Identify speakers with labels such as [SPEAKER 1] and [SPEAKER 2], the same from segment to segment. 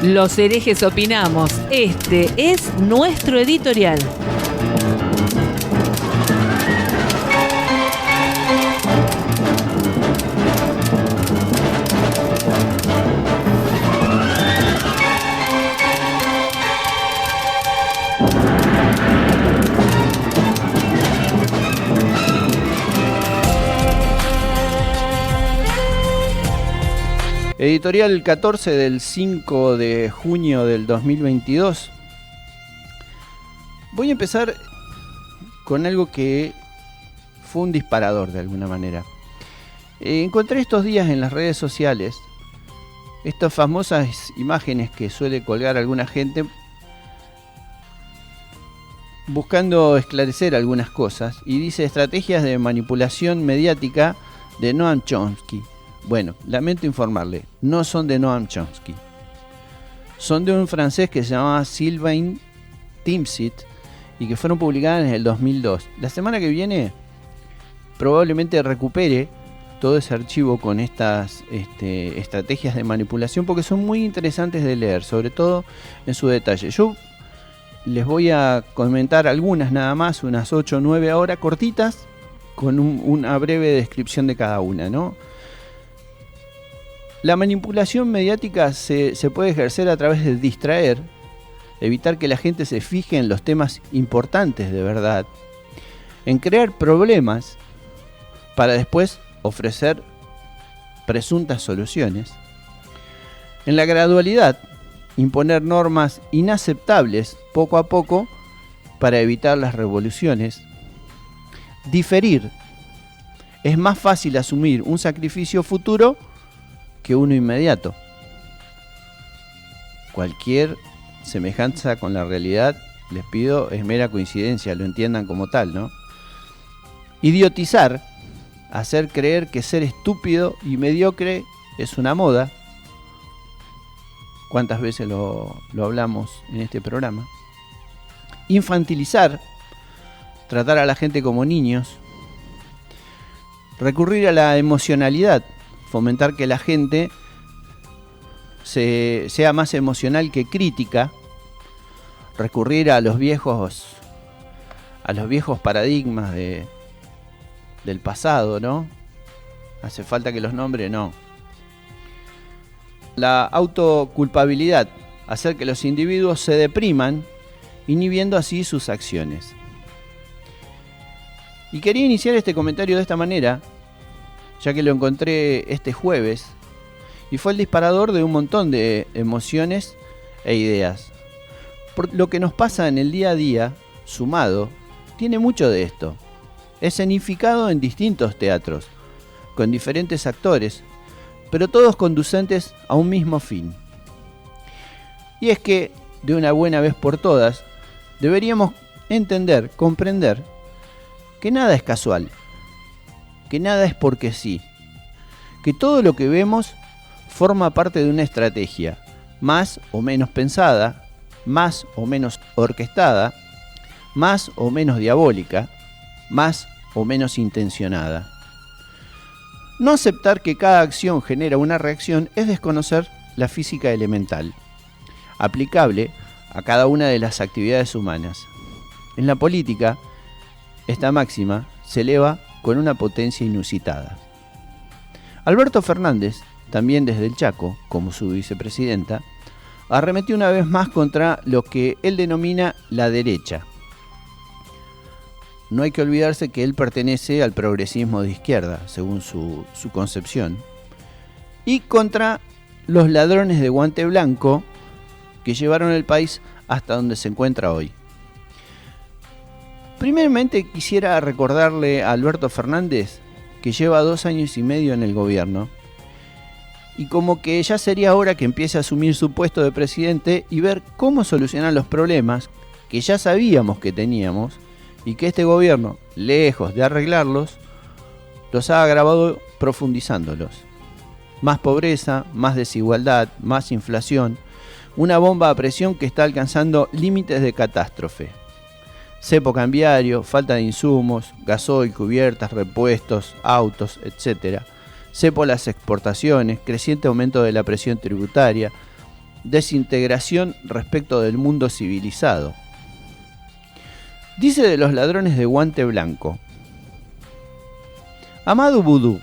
[SPEAKER 1] Los herejes opinamos. Este es nuestro editorial.
[SPEAKER 2] Editorial 14 del 5 de junio del 2022. Voy a empezar con algo que fue un disparador de alguna manera. Encontré estos días en las redes sociales estas famosas imágenes que suele colgar alguna gente buscando esclarecer algunas cosas, y dice: estrategias de manipulación mediática de Noam Chomsky. Bueno, lamento informarle, no son de Noam Chomsky. Son de un francés que se llamaba Sylvain Timsit y que fueron publicadas en el 2002. La semana que viene probablemente recupere todo ese archivo con estas estrategias de manipulación, porque son muy interesantes de leer, sobre todo en su detalle. Yo les voy a comentar algunas nada más, unas 8 o 9 ahora, cortitas, con una breve descripción de cada una, ¿no? La manipulación mediática se puede ejercer a través de distraer, evitar que la gente se fije en los temas importantes de verdad, en crear problemas para después ofrecer presuntas soluciones, en la gradualidad, imponer normas inaceptables poco a poco para evitar las revoluciones, diferir. Es más fácil asumir un sacrificio futuro que uno inmediato. Cualquier semejanza con la realidad, les pido, es mera coincidencia, lo entiendan como tal, ¿no? Idiotizar, hacer creer que ser estúpido y mediocre es una moda. ¿Cuántas veces lo hablamos en este programa? Infantilizar, tratar a la gente como niños. Recurrir a la emocionalidad, fomentar que la gente sea más emocional que crítica, recurrir a los viejos paradigmas del pasado, ¿no? Hace falta que los nombre, no. La autoculpabilidad, hacer que los individuos se depriman, inhibiendo así sus acciones. Y quería iniciar este comentario de esta manera, ya que lo encontré este jueves, y fue el disparador de un montón de emociones e ideas. Por lo que nos pasa en el día a día, sumado, tiene mucho de esto. Es escenificado en distintos teatros, con diferentes actores, pero todos conducentes a un mismo fin. Y es que, de una buena vez por todas, deberíamos entender, comprender, que nada es casual, que nada es porque sí, que todo lo que vemos forma parte de una estrategia, más o menos pensada, más o menos orquestada, más o menos diabólica, más o menos intencionada. No aceptar que cada acción genera una reacción es desconocer la física elemental, aplicable a cada una de las actividades humanas. En la política, esta máxima se eleva con una potencia inusitada. Alberto Fernández, también desde el Chaco, como su vicepresidenta, arremetió una vez más contra lo que él denomina la derecha. No hay que olvidarse que él pertenece al progresismo de izquierda, según su concepción, y contra los ladrones de guante blanco que llevaron el país hasta donde se encuentra hoy. Primeramente quisiera recordarle a Alberto Fernández que lleva 2 años y medio en el gobierno, y como que ya sería hora que empiece a asumir su puesto de presidente y ver cómo solucionar los problemas que ya sabíamos que teníamos, y que este gobierno, lejos de arreglarlos, los ha agravado profundizándolos. Más pobreza, más desigualdad, más inflación, una bomba a presión que está alcanzando límites de catástrofe. Cepo cambiario, falta de insumos, gasoil, cubiertas, repuestos, autos, etc. Cepo las exportaciones, creciente aumento de la presión tributaria, desintegración respecto del mundo civilizado. Dice de los ladrones de guante blanco: Amadou Vudú.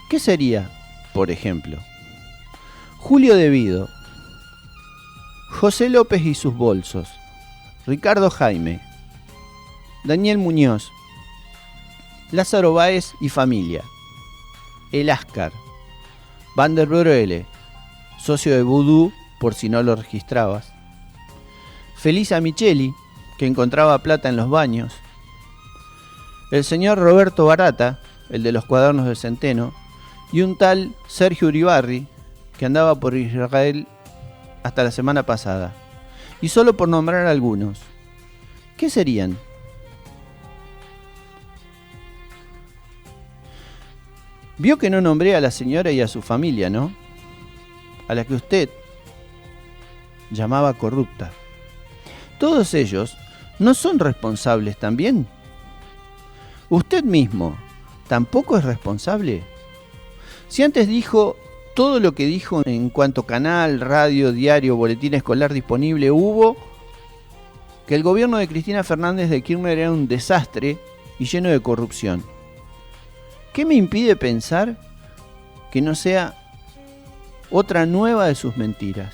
[SPEAKER 2] ¿Qué sería, por ejemplo? Julio De Vido, José López y sus bolsos, Ricardo Jaime, Daniel Muñoz, Lázaro Báez y familia, El Ascar, Van der Broele, socio de Vudú por si no lo registrabas, Felisa Micheli, que encontraba plata en los baños, el señor Roberto Barata, el de los cuadernos del Centeno, y un tal Sergio Uribarri, que andaba por Israel hasta la semana pasada. Y solo por nombrar algunos. ¿Qué serían? Vio que no nombré a la señora y a su familia, ¿no? A la que usted llamaba corrupta. Todos ellos no son responsables también. ¿Usted mismo tampoco es responsable? Si antes dijo todo lo que dijo en cuanto canal, radio, diario, boletín escolar disponible hubo, que el gobierno de Cristina Fernández de Kirchner era un desastre y lleno de corrupción. ¿Qué me impide pensar que no sea otra nueva de sus mentiras,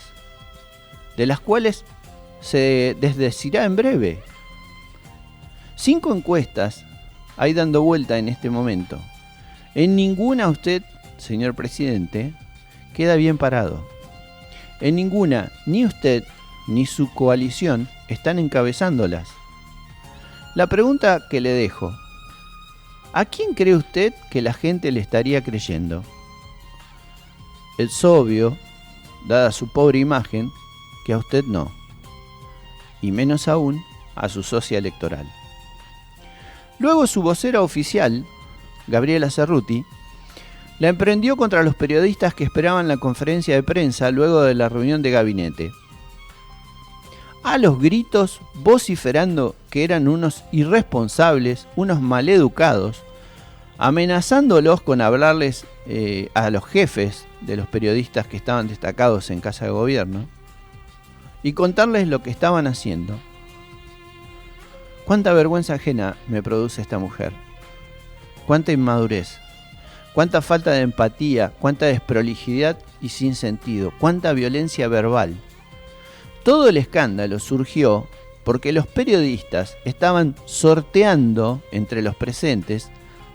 [SPEAKER 2] de las cuales se desdecirá en breve? 5 encuestas hay dando vuelta en este momento. En ninguna usted, señor presidente, queda bien parado. En ninguna, ni usted ni su coalición están encabezándolas. La pregunta que le dejo: ¿a quién cree usted que la gente le estaría creyendo? Es obvio, dada su pobre imagen, que a usted no, y menos aún a su socia electoral. Luego su vocera oficial, Gabriela Cerruti, la emprendió contra los periodistas que esperaban la conferencia de prensa luego de la reunión de gabinete. A los gritos, vociferando que eran unos irresponsables, unos maleducados, amenazándolos con hablarles a los jefes de los periodistas que estaban destacados en Casa de Gobierno y contarles lo que estaban haciendo. Cuánta vergüenza ajena me produce esta mujer. Cuánta inmadurez. Cuánta falta de empatía, cuánta desprolijidad y sin sentido, cuánta violencia verbal. Todo el escándalo surgió porque los periodistas estaban sorteando entre los presentes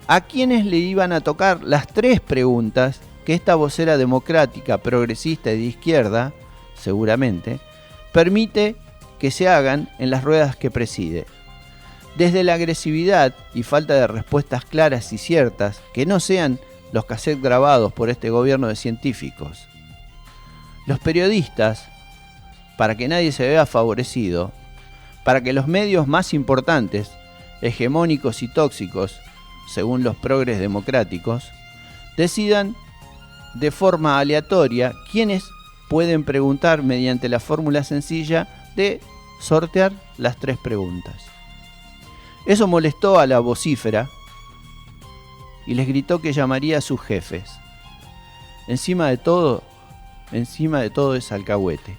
[SPEAKER 2] a quienes le iban a tocar las 3 preguntas que esta vocera democrática, progresista y de izquierda, seguramente, permite que se hagan en las ruedas que preside. Desde la agresividad y falta de respuestas claras y ciertas, que no sean los cassettes grabados por este gobierno de científicos. Los periodistas, para que nadie se vea favorecido, para que los medios más importantes, hegemónicos y tóxicos, según los progres democráticos, decidan de forma aleatoria quiénes pueden preguntar mediante la fórmula sencilla de sortear las 3 preguntas. Eso molestó a la vocífera y les gritó que llamaría a sus jefes. Encima de todo es alcahuete.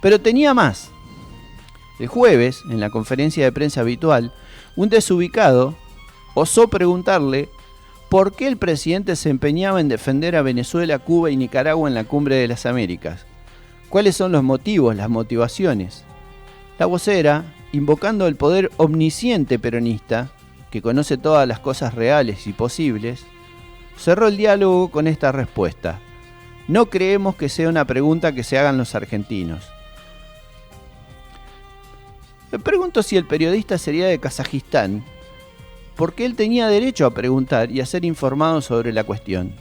[SPEAKER 2] Pero tenía más. El jueves, en la conferencia de prensa habitual, un desubicado osó preguntarle por qué el presidente se empeñaba en defender a Venezuela, Cuba y Nicaragua en la Cumbre de las Américas. ¿Cuáles son los motivos, las motivaciones? La vocera, invocando el poder omnisciente peronista, que conoce todas las cosas reales y posibles, cerró el diálogo con esta respuesta: no creemos que sea una pregunta que se hagan los argentinos. Me pregunto si el periodista sería de Kazajistán, porque él tenía derecho a preguntar y a ser informado sobre la cuestión.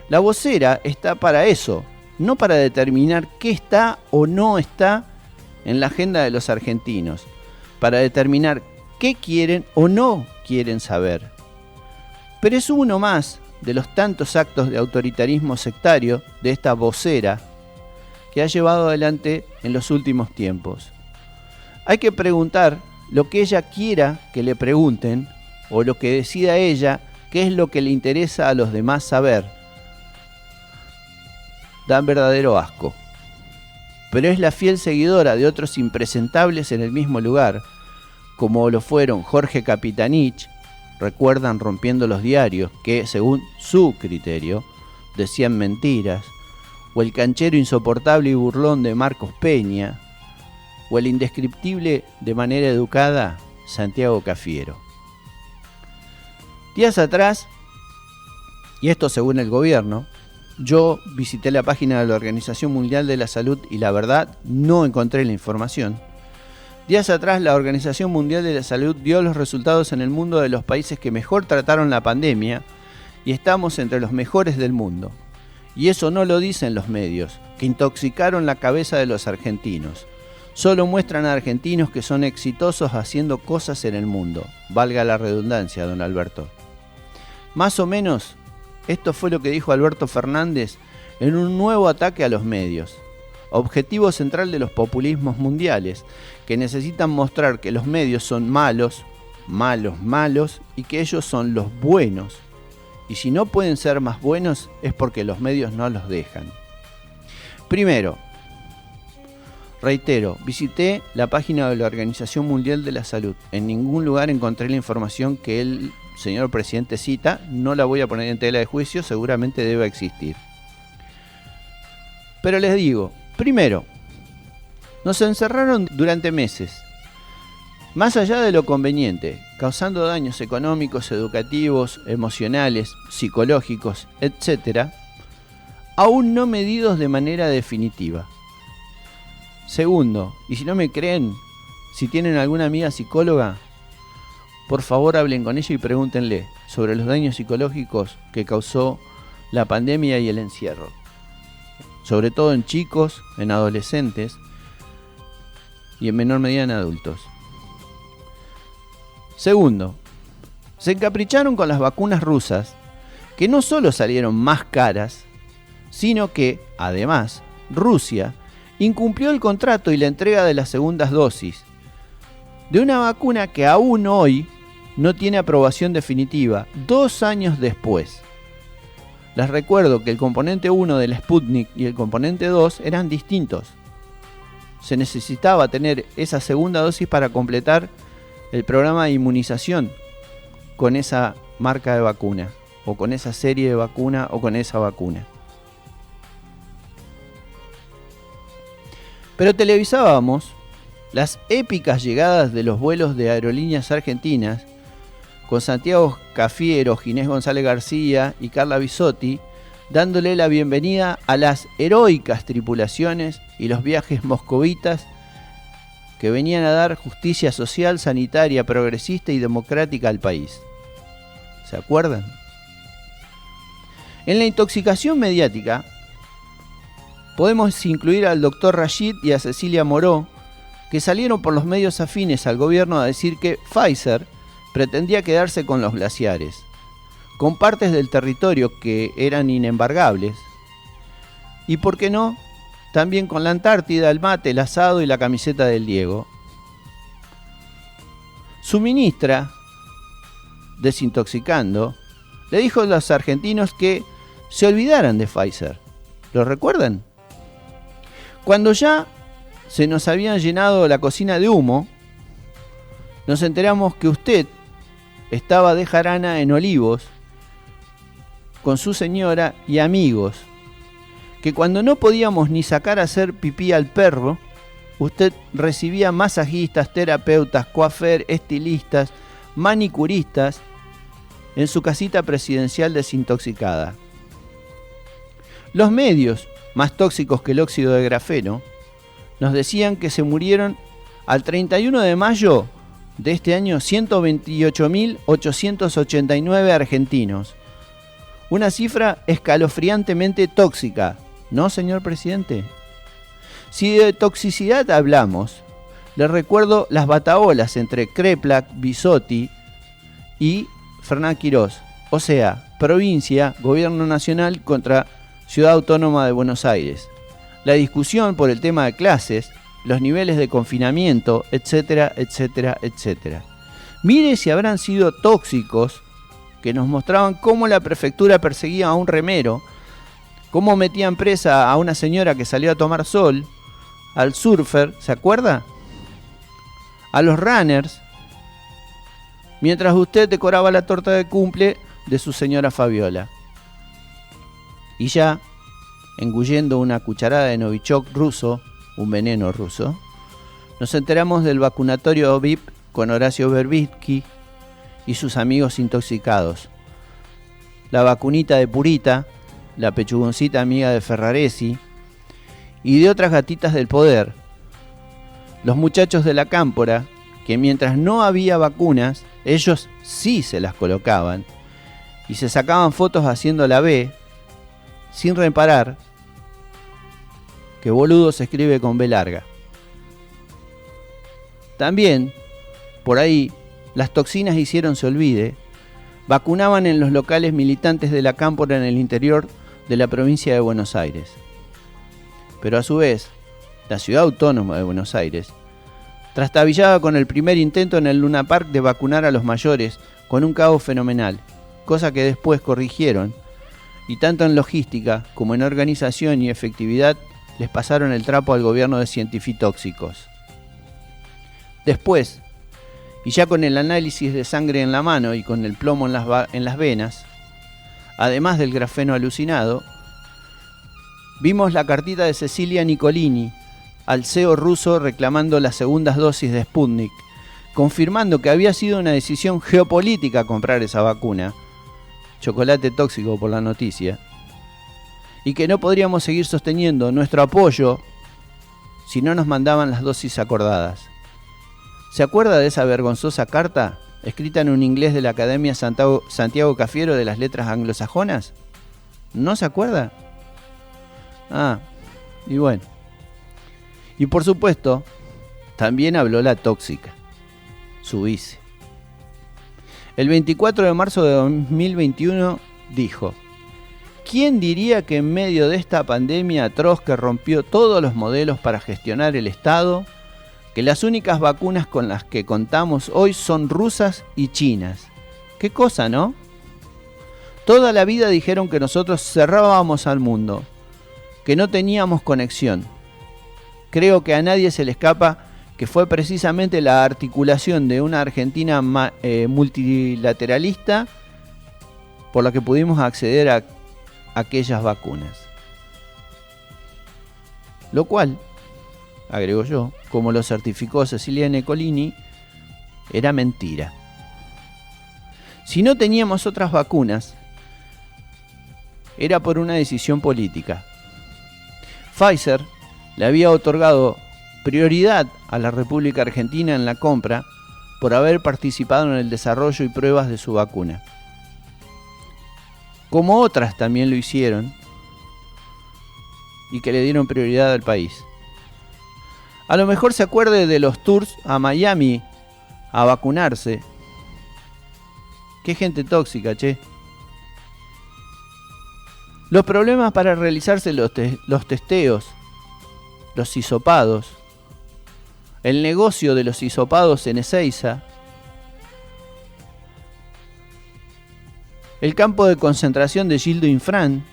[SPEAKER 2] La vocera está para eso, no para determinar qué está o no está en la agenda de los argentinos, para determinar qué quieren o no quieren saber. Pero es uno más de los tantos actos de autoritarismo sectario de esta vocera que ha llevado adelante en los últimos tiempos. Hay que preguntar lo que ella quiera que le pregunten, o lo que decida ella, qué es lo que le interesa a los demás saber. dan verdadero asco. Pero es la fiel seguidora de otros impresentables en el mismo lugar, como lo fueron Jorge Capitanich, recuerdan Rompiendo los Diarios, que según su criterio decían mentiras, o el canchero insoportable y burlón de Marcos Peña, o el indescriptible de manera educada Santiago Cafiero. Días atrás, y esto según el gobierno, yo visité la página de la Organización Mundial de la Salud y la verdad no encontré la información. Días atrás la Organización Mundial de la Salud dio los resultados en el mundo de los países que mejor trataron la pandemia y estamos entre los mejores del mundo. Y eso no lo dicen los medios, que intoxicaron la cabeza de los argentinos. Solo muestran a argentinos que son exitosos haciendo cosas en el mundo. Valga la redundancia, don Alberto. Más o menos, esto fue lo que dijo Alberto Fernández en un nuevo ataque a los medios. Objetivo central de los populismos mundiales, que necesitan mostrar que los medios son malos, malos, y que ellos son los buenos. Y si no pueden ser más buenos es porque los medios no los dejan. Primero, reitero, visité la página de la Organización Mundial de la Salud. En ningún lugar encontré la información que el señor presidente cita. No la voy a poner en tela de juicio, seguramente debe existir. Pero les digo, primero, nos encerraron durante meses, más allá de lo conveniente, causando daños económicos, educativos, emocionales, psicológicos, etc., aún no medidos de manera definitiva. Segundo, y si no me creen, si tienen alguna amiga psicóloga, por favor hablen con ella y pregúntenle sobre los daños psicológicos que causó la pandemia y el encierro. Sobre todo en chicos, en adolescentes y en menor medida en adultos. Segundo, se encapricharon con las vacunas rusas, que no solo salieron más caras, sino que, además, Rusia incumplió el contrato y la entrega de las segundas dosis de una vacuna que aún hoy no tiene aprobación definitiva, 2 años después. Les recuerdo que el componente 1 del Sputnik y el componente 2 eran distintos. Se necesitaba tener esa segunda dosis para completar el programa de inmunización con esa marca de vacuna, o con esa serie de vacuna, o con esa vacuna. Pero televisábamos las épicas llegadas de los vuelos de aerolíneas argentinas con Santiago Cafiero, Ginés González García y Carla Bisotti, dándole la bienvenida a las heroicas tripulaciones y los viajes moscovitas que venían a dar justicia social, sanitaria, progresista y democrática al país. ¿Se acuerdan? En la intoxicación mediática podemos incluir al doctor Rashid y a Cecilia Moró, que salieron por los medios afines al gobierno a decir que Pfizer pretendía quedarse con los glaciares, con partes del territorio que eran inembargables, y por qué no, también con la Antártida, el mate, el asado y la camiseta del Diego. Su ministra, desintoxicando, le dijo a los argentinos que se olvidaran de Pfizer. ¿Lo recuerdan? Cuando ya se nos habían llenado la cocina de humo, nos enteramos que usted estaba de jarana en Olivos con su señora y amigos, que cuando no podíamos ni sacar a hacer pipí al perro, usted recibía masajistas, terapeutas, coafer, estilistas, manicuristas en su casita presidencial desintoxicada. Los medios, más tóxicos que el óxido de grafeno, nos decían que se murieron al 31 de mayo de este año 128.889 argentinos. Una cifra escalofriantemente tóxica, ¿no, señor presidente? Si de toxicidad hablamos, les recuerdo las bataholas entre Kreplak, Bisotti y Fernán Quirós. O sea, provincia, gobierno nacional contra Ciudad Autónoma de Buenos Aires. La discusión por el tema de clases, los niveles de confinamiento, etcétera, etcétera, etcétera. Mire si habrán sido tóxicos, que nos mostraban cómo la prefectura perseguía a un remero cómo metían presa a una señora que salió a tomar sol, al surfer, ¿se acuerda? A los runners, mientras usted decoraba la torta de cumple de su señora Fabiola. Y ya, engullendo una cucharada de Novichok ruso, un veneno ruso, nos enteramos del vacunatorio VIP con Horacio Verbitsky y sus amigos intoxicados. La vacunita de Purita, la pechugoncita amiga de Ferraresi y de otras gatitas del poder. Los muchachos de la cámpora, que mientras no había vacunas, ellos sí se las colocaban y se sacaban fotos haciendo la B, sin reparar que boludo se escribe con B larga. También, por ahí, las toxinas hicieron se olvide, vacunaban en los locales militantes de la cámpora en el interior de la provincia de Buenos Aires. Pero a su vez, la ciudad autónoma de Buenos Aires trastabillaba con el primer intento en el Luna Park de vacunar a los mayores con un caos fenomenal, cosa que después corrigieron, y tanto en logística como en organización y efectividad les pasaron el trapo al gobierno de cientifitóxicos. Después, y ya con el análisis de sangre en la mano y con el plomo en las venas, además del grafeno alucinado, vimos la cartita de Cecilia Nicolini al CEO ruso reclamando las segundas dosis de Sputnik, confirmando que había sido una decisión geopolítica comprar esa vacuna, chocolate tóxico por la noticia, y que no podríamos seguir sosteniendo nuestro apoyo si no nos mandaban las dosis acordadas. ¿Se acuerda de esa vergonzosa carta escrita en un inglés de la Academia Santiago Cafiero de las Letras Anglosajonas? ¿No se acuerda? Ah, y bueno. Y por supuesto, también habló la tóxica, su vice. El 24 de marzo de 2021 dijo: ¿quién diría que en medio de esta pandemia atroz que rompió todos los modelos para gestionar el Estado, que las únicas vacunas con las que contamos hoy son rusas y chinas? ¿Qué cosa, no? Toda la vida dijeron que nosotros cerrábamos al mundo, que no teníamos conexión. Creo que a nadie se le escapa que fue precisamente la articulación de una Argentina multilateralista por la que pudimos acceder a aquellas vacunas. Lo cual, agrego yo, como lo certificó Cecilia Nicolini, era mentira. Si no teníamos otras vacunas, era por una decisión política. Pfizer le había otorgado prioridad a la República Argentina en la compra por haber participado en el desarrollo y pruebas de su vacuna. Como otras también lo hicieron y que le dieron prioridad al país. A lo mejor se acuerde de los tours a Miami a vacunarse. Qué gente tóxica, che. Los problemas para realizarse los testeos, los hisopados, el negocio de los hisopados en Ezeiza, el campo de concentración de Gildo Infran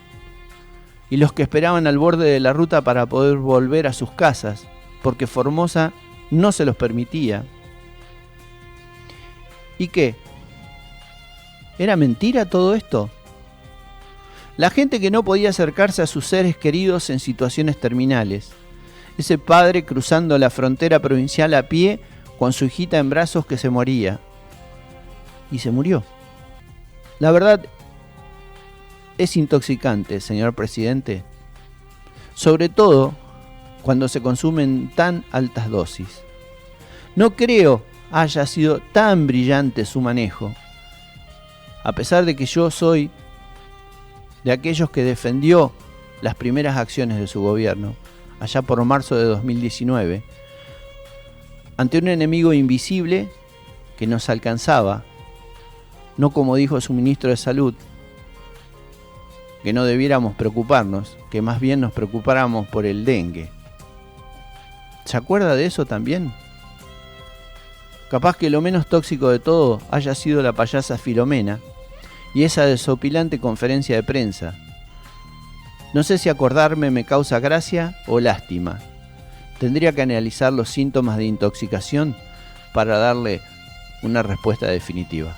[SPEAKER 2] y los que esperaban al borde de la ruta para poder volver a sus casas, porque Formosa no se los permitía. ¿Y qué? ¿Era mentira todo esto? La gente que no podía acercarse a sus seres queridos en situaciones terminales. Ese padre cruzando la frontera provincial a pie con su hijita en brazos que se moría. Y se murió. La verdad, es intoxicante, señor presidente. Sobre todo cuando se consumen tan altas dosis. No creo haya sido tan brillante su manejo. A pesar de que yo soy de aquellos que defendió las primeras acciones de su gobierno, allá por marzo de 2019, ante un enemigo invisible que nos alcanzaba, no como dijo su ministro de Salud, que no debiéramos preocuparnos, que más bien nos preocupáramos por el dengue. ¿Se acuerda de eso también? Capaz que lo menos tóxico de todo haya sido la payasa Filomena y esa desopilante conferencia de prensa, No sé si acordarme me causa gracia o lástima. Tendría que analizar los síntomas de intoxicación para darle una respuesta definitiva.